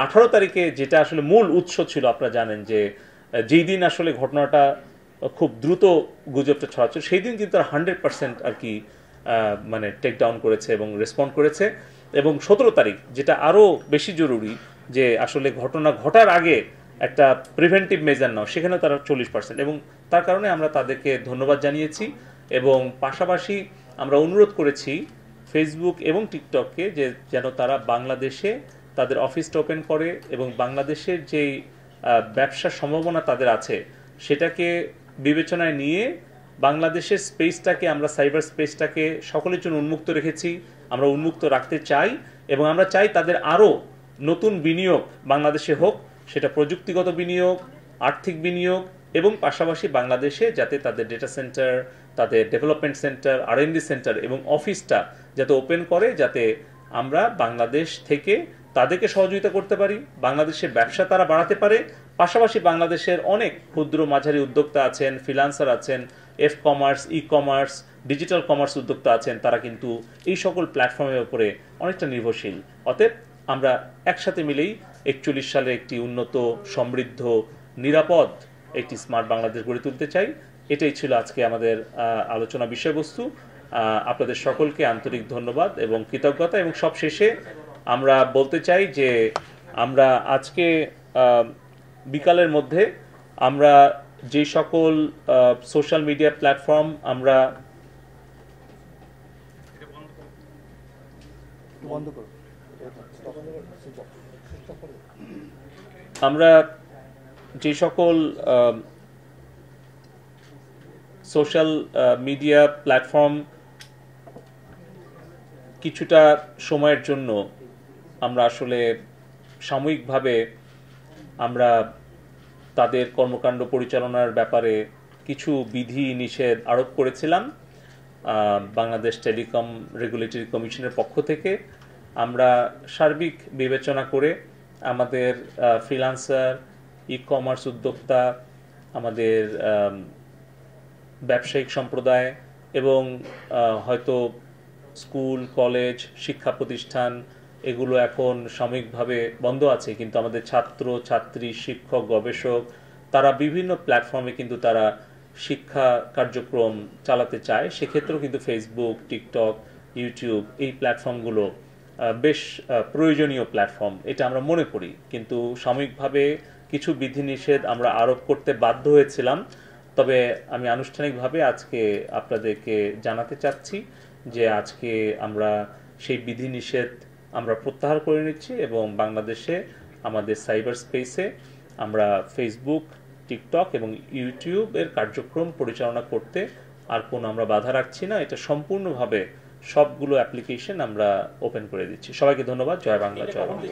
18 তারিখে যেটা আসলে মূল উৎস ছিল, আপনারা জানেন যে যেই দিন আসলে ঘটনাটা খুব দ্রুত গুজবটা ছড়াচ্ছে, সেই দিন কিন্তু তারা 100% আর কি মানে টেক ডাউন করেছে এবং রেসপন্ড করেছে। এবং 17 তারিখ যেটা আরও বেশি জরুরি, যে আসলে ঘটনা ঘটার আগে একটা প্রিভেন্টিভ মেজার নাও, সেখানে তারা 40%, এবং তার কারণে আমরা তাদেরকে ধন্যবাদ জানিয়েছি। এবং পাশাপাশি আমরা অনুরোধ করেছি ফেসবুক এবং টিকটককে যে যেন তারা বাংলাদেশে তাদের অফিসটা ওপেন করে এবং বাংলাদেশের যেই ব্যবসার সম্ভাবনা তাদের আছে সেটাকে বিবেচনায় নিয়ে বাংলাদেশের স্পেসটাকে, আমরা সাইবার স্পেসটাকে সকলের জন্য উন্মুক্ত রেখেছি, আমরা উন্মুক্ত রাখতে চাই। এবং আমরা চাই তাদের আরও নতুন বিনিয়োগ বাংলাদেশে হোক, সেটা প্রযুক্তিগত বিনিয়োগ, আর্থিক বিনিয়োগ, এবং পাশাপাশি বাংলাদেশে যাতে তাদের ডেটা সেন্টার, তাদের ডেভেলপমেন্ট সেন্টার, R&D সেন্টার এবং অফিসটা যাতে ওপেন করে, যাতে আমরা বাংলাদেশ থেকে তাদেরকে সহযোগিতা করতে পারি, বাংলাদেশের ব্যবসা তারা বাড়াতে পারে। পাশাপাশি বাংলাদেশের অনেক ক্ষুদ্র মাঝারি উদ্যোক্তা আছেন, ফ্রিল্যান্সার আছেন, কমার্স, কমার্স, ডিজিটাল কমার্স উদ্যোক্তা আছেন, তারা কিন্তু এই সকল প্ল্যাটফর্মের উপরে অনেকটা নির্ভরশীল। অতএব আমরা একসাথে মিলেই 41 সালে একটি উন্নত, সমৃদ্ধ, নিরাপদ একটি স্মার্ট বাংলাদেশ গড়ে তুলতে চাই। এটাই ছিল আজকে আমাদের আলোচনা বিষয়বস্তু। আপনাদের সকলকে আন্তরিক ধন্যবাদ এবং কৃতজ্ঞতা। এবং সব শেষে আমরা বলতে চাই যে আমরা আজকে বিকালের মধ্যে আমরা যে সকল সোশ্যাল মিডিয়া প্ল্যাটফর্ম আমরা যে সকল সোশ্যাল মিডিয়া প্ল্যাটফর্ম কিছুটা সময়ের জন্য আমরা আসলে সাময়িকভাবে আমরা তাদের কর্মকাণ্ড পরিচালনার ব্যাপারে কিছু বিধি নিষেধ আরোপ করেছিলাম বাংলাদেশ টেলিকম রেগুলেটরি কমিশনের পক্ষ থেকে। আমরা সার্বিক বিবেচনা করে আমাদের ফ্রিল্যান্সার, কমার্স উদ্যোক্তা, আমাদের ব্যবসায়িক সম্প্রদায় এবং হয়তো স্কুল, কলেজ, শিক্ষা প্রতিষ্ঠান এগুলো এখন সাময়িকভাবে বন্ধ আছে, কিন্তু আমাদের ছাত্র, ছাত্রী, শিক্ষক, গবেষক তারা বিভিন্ন প্ল্যাটফর্মে কিন্তু তারা শিক্ষা কার্যক্রম চালাতে চায়। সেক্ষেত্রেও কিন্তু ফেসবুক, টিকটক, ইউটিউব এই প্ল্যাটফর্মগুলো বেশ প্রয়োজনীয় প্ল্যাটফর্ম, এটা আমরা মনে করি। কিন্তু সাময়িকভাবে কিছু বিধিনিষেধ আমরা আরোপ করতে বাধ্য হয়েছিলাম। তবে আমি আনুষ্ঠানিকভাবে আজকে আপনাদেরকে জানাতে চাচ্ছি যে আজকে আমরা সেই বিধিনিষেধ আমরা প্রত্যাহার করে নিচ্ছি এবং বাংলাদেশে আমাদের সাইবার স্পেসে আমরা ফেসবুক, টিকটক এবং ইউটিউবের কার্যক্রম পরিচালনা করতে আর কোনো আমরা বাধা রাখছি না। এটা সম্পূর্ণভাবে সবগুলো অ্যাপ্লিকেশন আমরা ওপেন করে দিচ্ছি। সবাইকে ধন্যবাদ। জয় বাংলা, জয় বাংলা।